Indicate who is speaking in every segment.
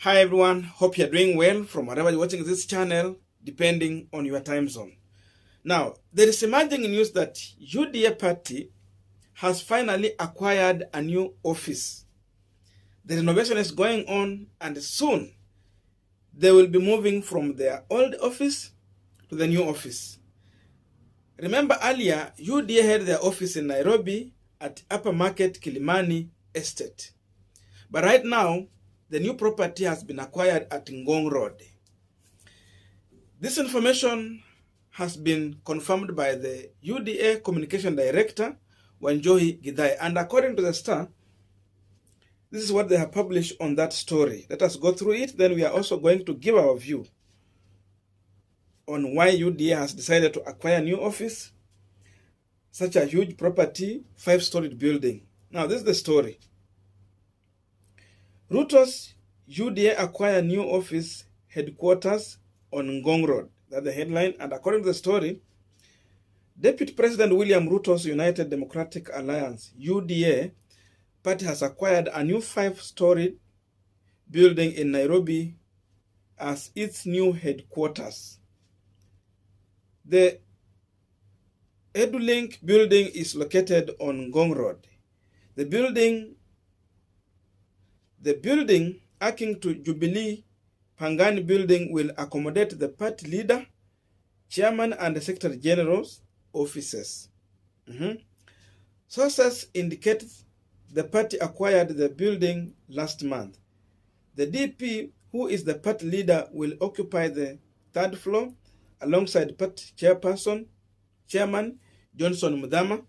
Speaker 1: Hi everyone, hope you're doing well from wherever you're watching this channel, depending on your time zone. Now, there is emerging news that UDA party has finally acquired a new office. The renovation is going on and soon they will be moving from their old office to the new office. Remember earlier, UDA had their office in Nairobi at Upper Market Kilimani Estate. But right now, the new property has been acquired at Ngong Road. This information has been confirmed by the UDA Communication Director, Wanjohi Githai. And according to the Star, this is what they have published on that story. Let us go through it, then we are also going to give our view on why UDA has decided to acquire a new office, such a huge property, 5-storied building. Now, this is the story. Ruto's UDA acquire new office headquarters on Ngong Road. That's the headline. And according to the story, Deputy President William Ruto's United Democratic Alliance, UDA, party has acquired a new 5-story building in Nairobi as its new headquarters. The EduLink building is located on Ngong Road. The building akin to Jubilee Pangani building will accommodate the party leader, chairman, and the secretary general's offices. Sources indicate the party acquired the building last month. The DP, who is the party leader, will occupy the 3rd floor alongside party chairman Johnson Mudhama.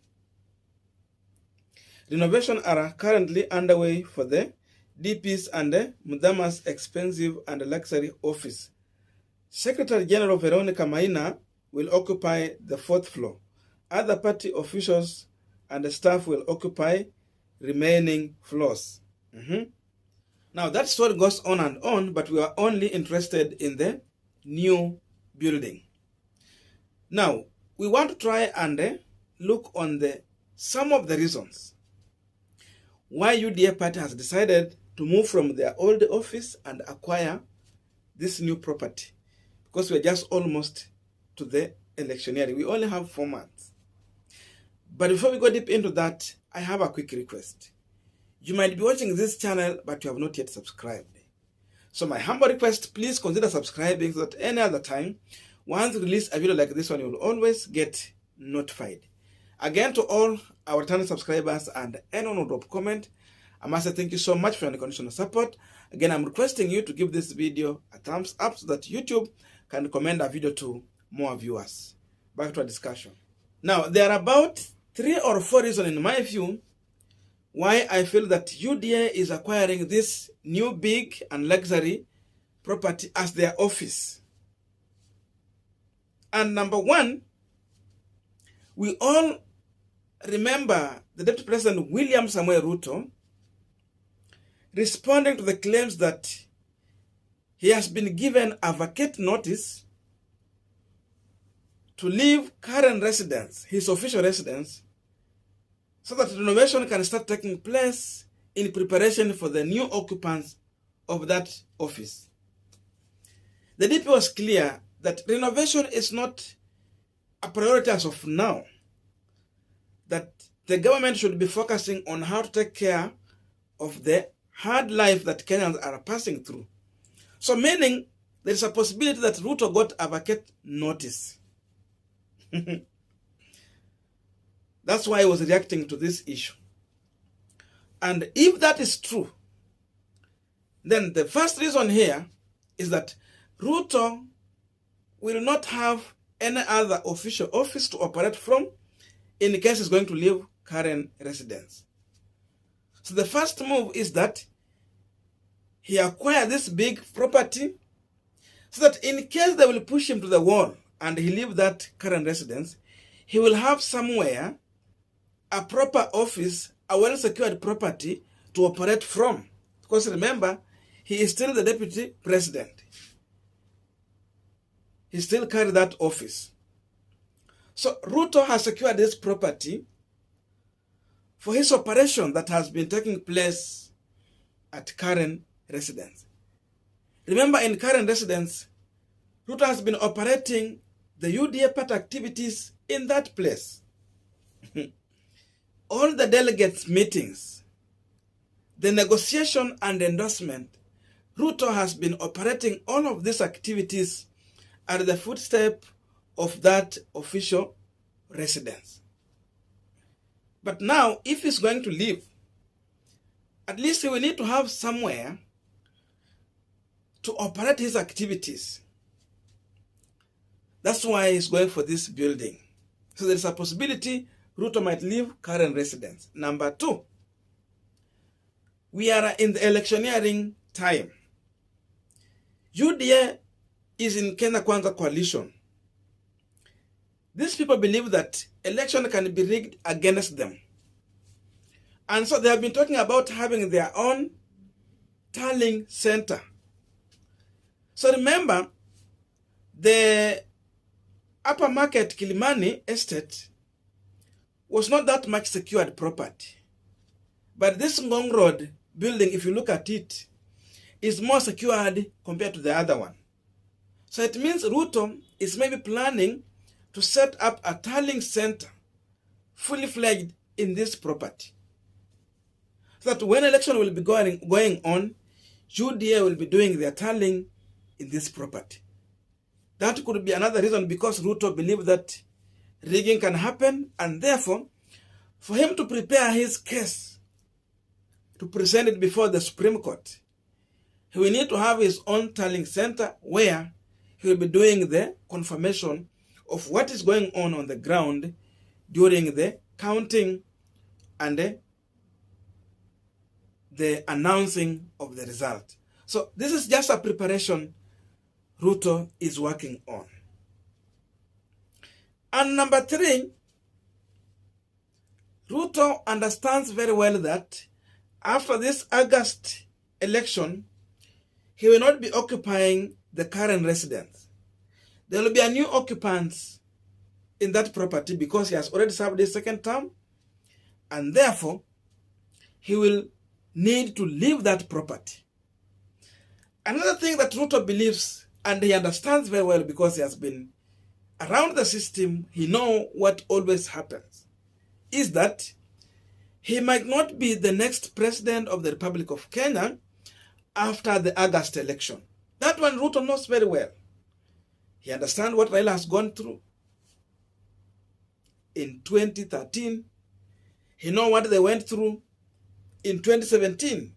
Speaker 1: Renovations are currently underway for the DP's and Mudhama's expensive and luxury office. Secretary General Veronica Maina will occupy the 4th floor. Other party officials and staff will occupy remaining floors. Now that story goes on and on, but we are only interested in the new building. Now, we want to try and look on some of the reasons why UDA party has decided to move from their old office and acquire this new property. Because we're just almost to the electioneering. We only have 4 months. But before we go deep into that, I have a quick request. You might be watching this channel, but you have not yet subscribed. So my humble request, please consider subscribing so that any other time, once we release a video like this one, you will always get notified. Again, to all our returning subscribers and anyone who drop comment, I must say thank you so much for your unconditional support. Again, I'm requesting you to give this video a thumbs up so that YouTube can recommend our video to more viewers. Back to our discussion. Now, there are about 3 or 4 reasons in my view why I feel that UDA is acquiring this new big and luxury property as their office. And number 1, we all remember the Deputy President William Samuel Ruto responding to the claims that he has been given a vacate notice to leave current residence, his official residence, so that renovation can start taking place in preparation for the new occupants of that office. The DP was clear that renovation is not a priority as of now, that the government should be focusing on how to take care of the hard life that Kenyans are passing through. So meaning there is a possibility that Ruto got a vacate notice. That's why I was reacting to this issue. And if that is true, then the first reason here is that Ruto will not have any other official office to operate from in case he's going to leave current residence. So the first move is that he acquired this big property so that in case they will push him to the wall and he leave that current residence, he will have somewhere a proper office, a well-secured property to operate from. Because remember, he is still the deputy president. He still carries that office. So Ruto has secured this property for his operation that has been taking place at current residence. Remember, in current residence, Ruto has been operating the UDA party activities in that place. All the delegates' meetings, the negotiation and endorsement, Ruto has been operating all of these activities at the footstep of that official residence. But now, if he's going to leave, at least he will need to have somewhere to operate his activities. That's why he's going for this building. So there's a possibility Ruto might leave current residence. Number two, we are in the electioneering time. UDA is in Kenya Kwanza coalition. These people believe that election can be rigged against them. And so they have been talking about having their own tallying center. So remember, the Upper Market Kilimani estate was not that much secured property. But this Ngong Road building, if you look at it, is more secured compared to the other one. So it means Ruto is maybe planning to set up a tallying center, fully fledged in this property. So that when election will be going on, UDA will be doing their tallying in this property. That could be another reason because Ruto believes that rigging can happen, and therefore, for him to prepare his case, to present it before the Supreme Court, he will need to have his own tallying center where he will be doing the confirmation of what is going on the ground during the counting and the announcing of the result. So this is just a preparation Ruto is working on. And number three, Ruto understands very well that after this August election, he will not be occupying the current residence. There will be a new occupants in that property because he has already served his second term, and therefore he will need to leave that property. Another thing that Ruto believes, and he understands very well because he has been around the system, he knows what always happens, is that he might not be the next president of the Republic of Kenya after the August election. That one Ruto knows very well. He understands what Raila has gone through in 2013. He knows what they went through in 2017.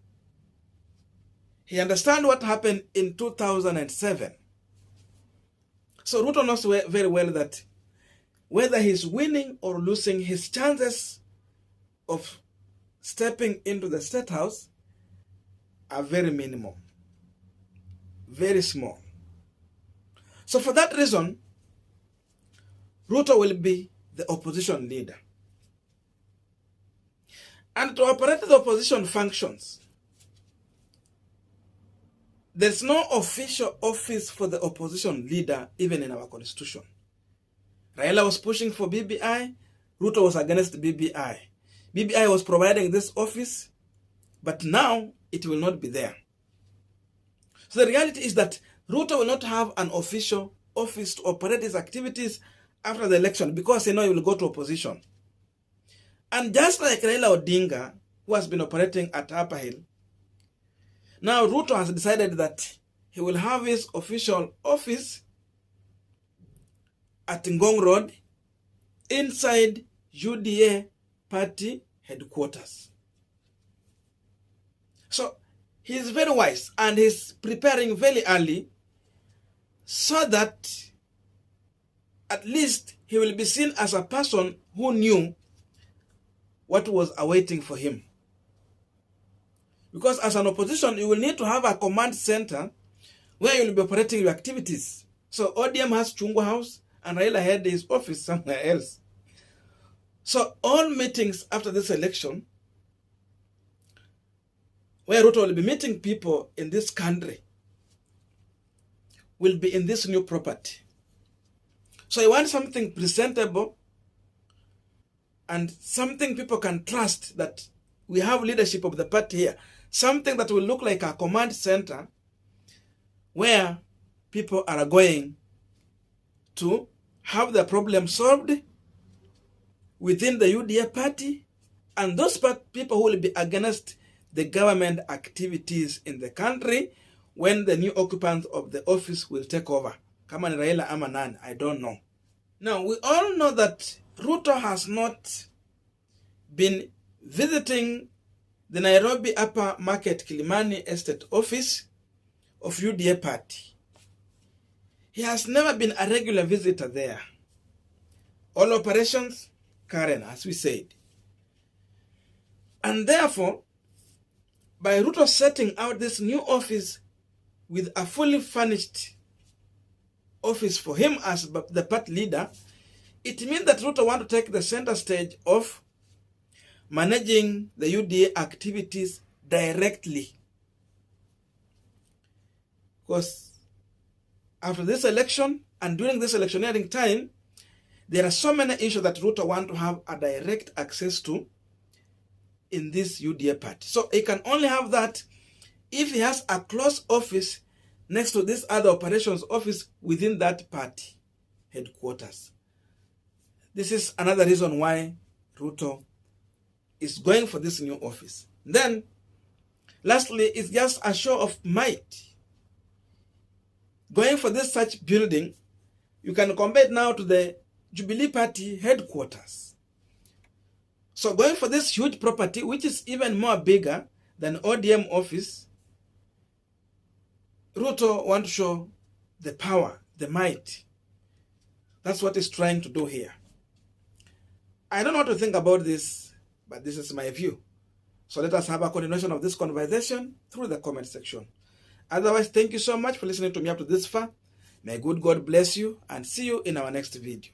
Speaker 1: He understands what happened in 2007. So Ruto knows very well that whether he's winning or losing, his chances of stepping into the State House are very minimal, very small. So for that reason, Ruto will be the opposition leader. And to operate the opposition functions, there's no official office for the opposition leader, even in our constitution. Raila was pushing for BBI, Ruto was against BBI. BBI was providing this office, but now it will not be there. So the reality is that Ruto will not have an official office to operate his activities after the election because he knows he will go to opposition. And just like Raila Odinga, who has been operating at Upper Hill, now Ruto has decided that he will have his official office at Ngong Road inside UDA party headquarters. So he is very wise and he's preparing very early so that at least he will be seen as a person who knew what was awaiting for him. Because as an opposition, you will need to have a command center where you will be operating your activities. So ODM has Chungwa House and Raila had his office somewhere else. So all meetings after this election, where Ruto will be meeting people in this country, will be in this new property. So you want something presentable and something people can trust that we have leadership of the party here. Something that will look like a command center where people are going to have the problem solved within the UDA party, and those people who will be against the government activities in the country when the new occupants of the office will take over. Kama ni Raila ama nani, I don't know. Now, we all know that Ruto has not been visiting the Nairobi Upper Market Kilimani Estate office of UDA party. He has never been a regular visitor there. All operations, Karen, as we said. And therefore, by Ruto setting out this new office with a fully furnished office for him as the party leader, it means that Ruto wants to take the center stage of managing the UDA activities directly. Because after this election and during this electioneering time, there are so many issues that Ruto wants to have a direct access to in this UDA party. So he can only have that if he has a close office next to this other operations office within that party headquarters. This is another reason why Ruto is going for this new office. Then, lastly, it's just a show of might. Going for this such building, you can compare it now to the Jubilee Party headquarters. So going for this huge property, which is even more bigger than ODM office, Ruto wants to show the power, the might. That's what he's trying to do here. I don't know what to think about this, but this is my view. So let us have a continuation of this conversation through the comment section. Otherwise, thank you so much for listening to me up to this far. May good God bless you and see you in our next video.